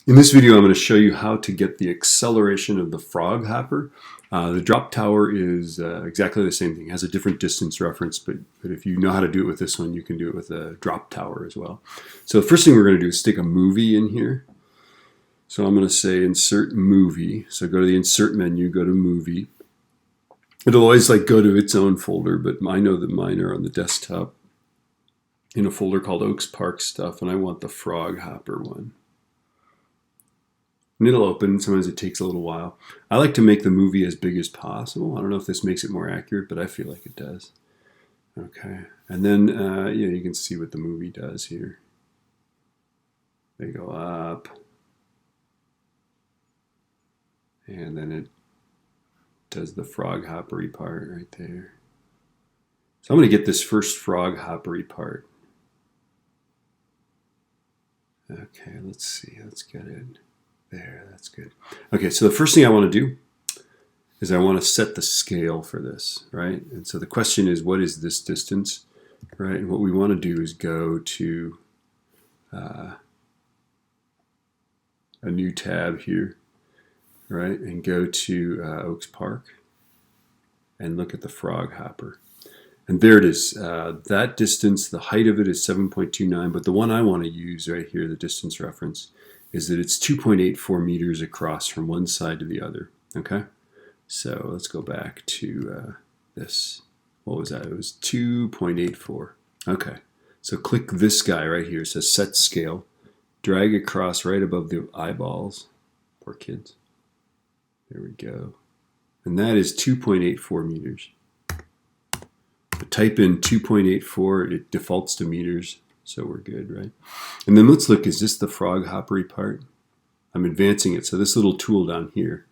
In this video, I'm going to show you how to get the acceleration of the frog hopper. The drop tower is exactly the same thing. It has a different distance reference, but if you know how to do it with this one, you can do it with a drop tower as well. So the first thing we're going to do is stick a movie in here. So I'm going to say insert movie. So go to the insert menu, go to movie. It'll always go to its own folder, but I know that mine are on the desktop in a folder called Oaks Park Stuff, and I want the frog hopper one. And it'll open. Sometimes it takes a little while. I like to make the movie as big as possible. I don't know if this makes it more accurate, but I feel like it does. Okay. And then you can see what the movie does here. They go up. And then it does the frog hoppery part right there. So I'm going to get this first frog hoppery part. Okay, let's see. Let's get it. There, that's good. Okay, so the first thing I want to do is I want to set the scale for this, right? And so the question is, what is this distance, right? And what we want to do is go to a new tab here, right? And go to Oaks Park and look at the frog hopper. And there it is. That distance, the height of it is 7.29, but the one I want to use right here, the distance reference, is that it's 2.84 meters across from one side to the other. Okay, so let's go back to this. What was that? It was 2.84. Okay, so click this guy right here. It says set scale. Drag across right above the eyeballs. Poor kids. There we go. And that is 2.84 meters. So type in 2.84. It defaults to meters. So we're good, right? And then let's look, is this the frog hoppery part? I'm advancing it. So this little tool down here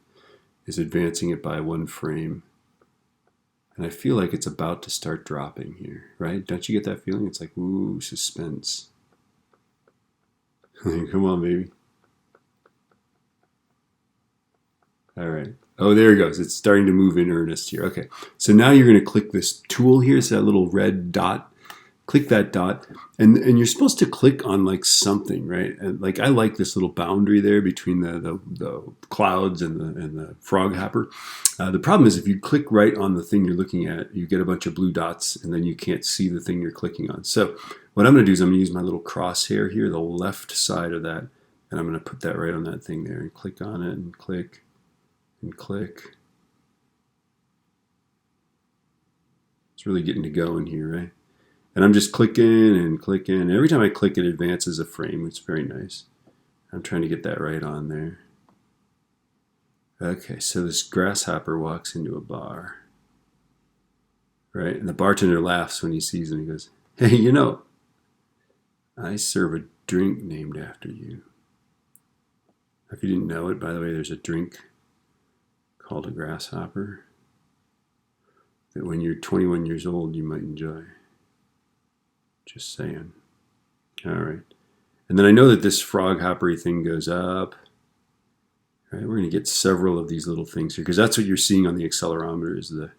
is advancing it by one frame. And I feel like it's about to start dropping here, right? Don't you get that feeling? It's like, ooh, suspense. Come on, baby. All right. Oh, there it goes. It's starting to move in earnest here. Okay. So now you're going to click this tool here. It's that little red dot. Click that dot, and you're supposed to click on something, right? And I like this little boundary there between the clouds and the frog hopper. The problem is if you click right on the thing you're looking at, you get a bunch of blue dots, and then you can't see the thing you're clicking on. So what I'm going to do is I'm going to use my little crosshair here, the left side of that, and I'm going to put that right on that thing there and click on it and click and click. It's really getting to go in here, right? And I'm just clicking and clicking. And every time I click, it advances a frame. It's very nice. I'm trying to get that right on there. Okay, so this grasshopper walks into a bar. Right? And the bartender laughs when he sees him. He goes, hey, I serve a drink named after you. If you didn't know it, by the way, there's a drink called a grasshopper that when you're 21 years old, you might enjoy. Just saying. All right. And then I know that this frog hoppery thing goes up. All right, we're going to get several of these little things here because that's what you're seeing on the accelerometer is the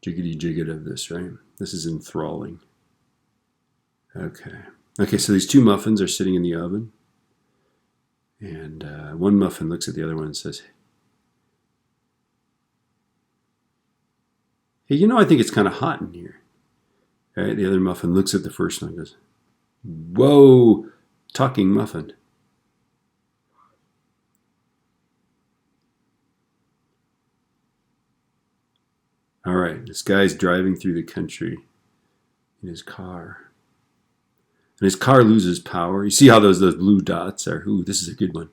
jiggity jigget of this, right? This is enthralling. Okay. Okay, so these two muffins are sitting in the oven. And one muffin looks at the other one and says, hey, I think it's kind of hot in here. Right, the other muffin looks at the first one and goes, whoa, talking muffin. All right, this guy's driving through the country in his car. And his car loses power. You see how those blue dots are? Ooh, this is a good one.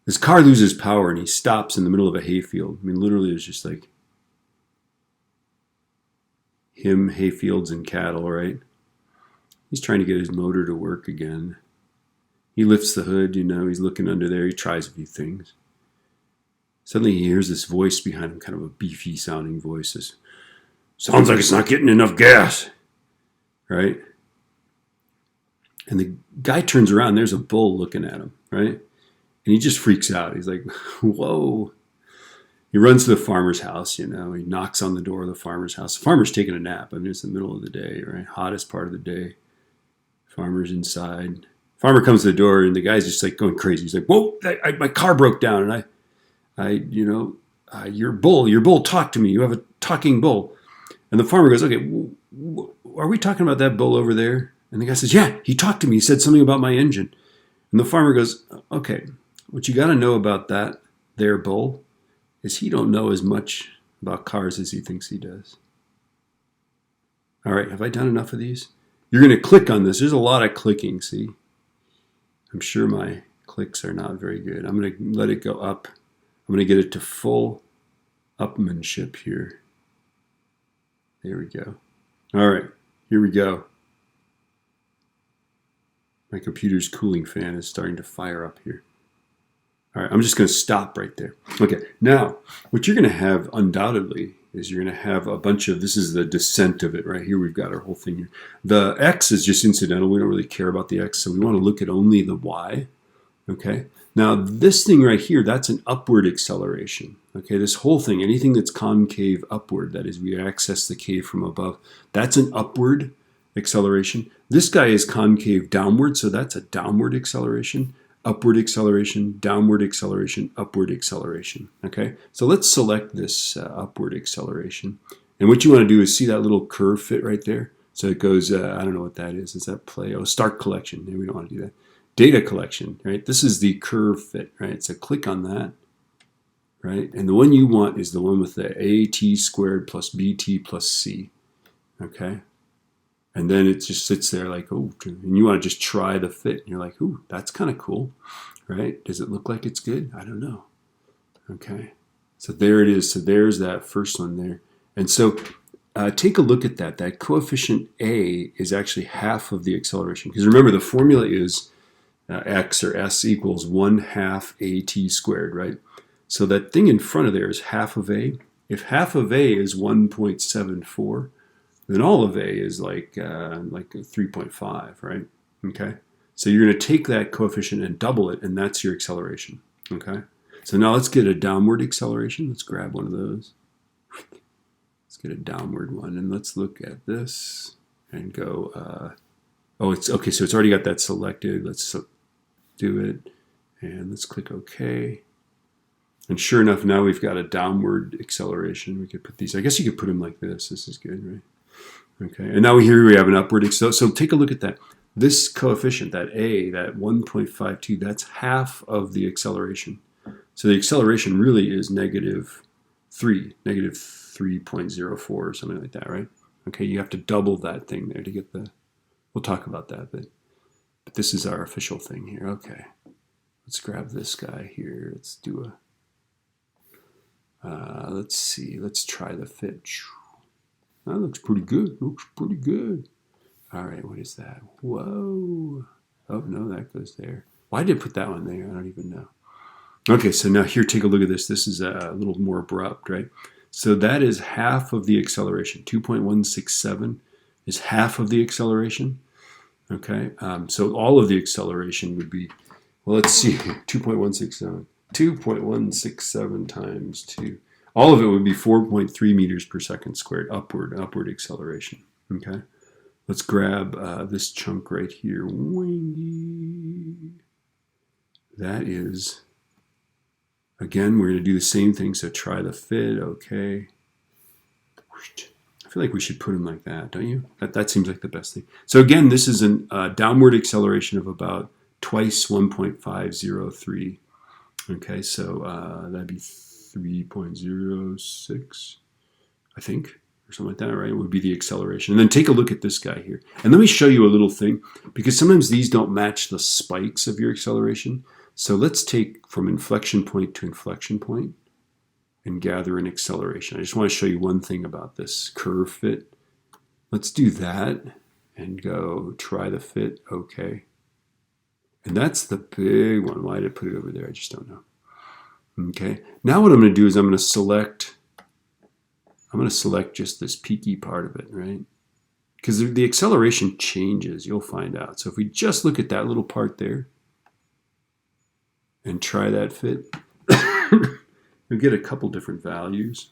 His car loses power and he stops in the middle of a hayfield. I mean, literally it's just like him, hayfields, and cattle, right? He's trying to get his motor to work again. He lifts the hood, he's looking under there. He tries a few things. Suddenly he hears this voice behind him, kind of a beefy sounding voice. Says, sounds like it's not getting enough gas, right? And the guy turns around, there's a bull looking at him, right? And he just freaks out. He's like, whoa. He runs to the farmer's house, He knocks on the door of the farmer's house. The farmer's taking a nap. I mean, it's the middle of the day, right? Hottest part of the day. Farmer's inside. Farmer comes to the door, and the guy's just like going crazy. He's like, "Whoa! My car broke down, and your bull talked to me. You have a talking bull." And the farmer goes, "Okay, are we talking about that bull over there?" And the guy says, "Yeah, he talked to me. He said something about my engine." And the farmer goes, "Okay, what you got to know about that there bull is he don't know as much about cars as he thinks he does." All right, have I done enough of these? You're going to click on this. There's a lot of clicking, see? I'm sure my clicks are not very good. I'm going to let it go up. I'm going to get it to full upmanship here. There we go. All right, here we go. My computer's cooling fan is starting to fire up here. All right, I'm just going to stop right there. Okay, now what you're going to have undoubtedly is you're going to have a bunch of, this is the descent of it right here. We've got our whole thing here. The X is just incidental. We don't really care about the X, so we want to look at only the Y. Okay, now this thing right here, that's an upward acceleration. Okay, this whole thing, anything that's concave upward, that is we access the cave from above, that's an upward acceleration. This guy is concave downward, so that's a downward acceleration. Upward acceleration, downward acceleration, upward acceleration. Okay, so let's select this upward acceleration. And what you want to do is see that little curve fit right there. So it goes, I don't know what that is. Is that play? Oh, start collection. We don't want to do that. Data collection, right? This is the curve fit, right? So click on that, right? And the one you want is the one with the AT squared plus BT plus C, okay? And then it just sits there like, oh, and you want to just try the fit. And you're like, ooh, that's kind of cool, right? Does it look like it's good? I don't know. Okay. So there it is. So there's that first one there. And so take a look at that. That coefficient A is actually half of the acceleration. Because remember, the formula is X or S equals 1/2 AT squared, right? So that thing in front of there is half of A. If half of A is 1.74, then all of A is like 3.5, right? Okay, so you're going to take that coefficient and double it, and that's your acceleration. Okay, so now let's get a downward acceleration. Let's grab one of those. Let's get a downward one, and let's look at this and go. Oh, it's okay. So it's already got that selected. Let's do it, and let's click OK. And sure enough, now we've got a downward acceleration. We could put these. I guess you could put them like this. This is good, right? Okay, and now here we have an upward. So take a look at that. This coefficient, that A, that 1.52, that's half of the acceleration. So the acceleration really is negative 3.04 or something like that, right? Okay, you have to double that thing there to get the, we'll talk about that, but this is our official thing here. Okay, let's grab this guy here. Let's do a, let's see, let's try the fit. That looks pretty good. Looks pretty good. All right, what is that? Whoa. Oh, no, that goes there. Why did I put that one there? I don't even know. Okay, so now here, take a look at this. This is a little more abrupt, right? So that is half of the acceleration. 2.167 is half of the acceleration. Okay, so all of the acceleration would be, well, let's see, 2.167. 2.167 times 2. All of it would be 4.3 meters per second squared, upward acceleration. Okay, let's grab this chunk right here. Wingy. That is, again, we're going to do the same thing. So try the fit. Okay. I feel like we should put them like that, don't you? That seems like the best thing. So again, this is a downward acceleration of about twice 1.503. Okay, so that'd be 3.06, I think, or something like that, right? It would be the acceleration. And then take a look at this guy here. And let me show you a little thing, because sometimes these don't match the spikes of your acceleration. So let's take from inflection point to inflection point and gather an acceleration. I just want to show you one thing about this curve fit. Let's do that and go try the fit. Okay. And that's the big one. Why did I put it over there? I just don't know. Okay, now what I'm going to do is I'm going to select just this peaky part of it, right? Because the acceleration changes, you'll find out. So if we just look at that little part there and try that fit, you'll get a couple different values.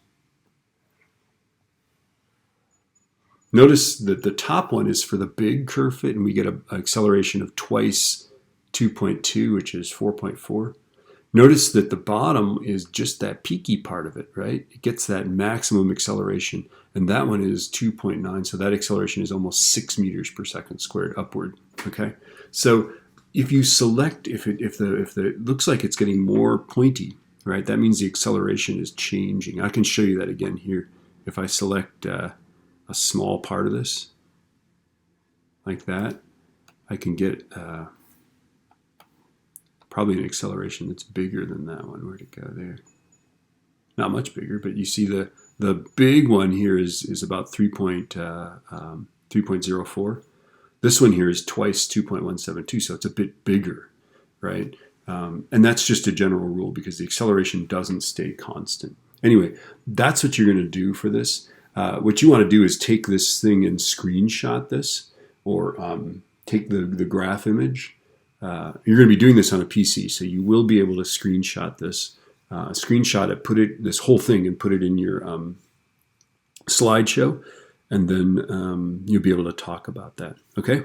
Notice that the top one is for the big curve fit, and we get an acceleration of twice 2.2, which is 4.4. Notice that the bottom is just that peaky part of it, right? It gets that maximum acceleration, and that one is 2.9, so that acceleration is almost 6 meters per second squared upward, okay? So if you select, if it looks like it's getting more pointy, right, that means the acceleration is changing. I can show you that again here. If I select a small part of this, like that, I can get probably an acceleration that's bigger than that one. Where'd it go there? Not much bigger, but you see the big one here is about 3.04. This one here is twice 2.172, so it's a bit bigger, right? And that's just a general rule because the acceleration doesn't stay constant. Anyway, that's what you're going to do for this. What you want to do is take this thing and screenshot this, or take the graph image. You're going to be doing this on a PC, so you will be able to screenshot this. Screenshot it, put it, this whole thing, and put it in your slideshow, and then you'll be able to talk about that. Okay?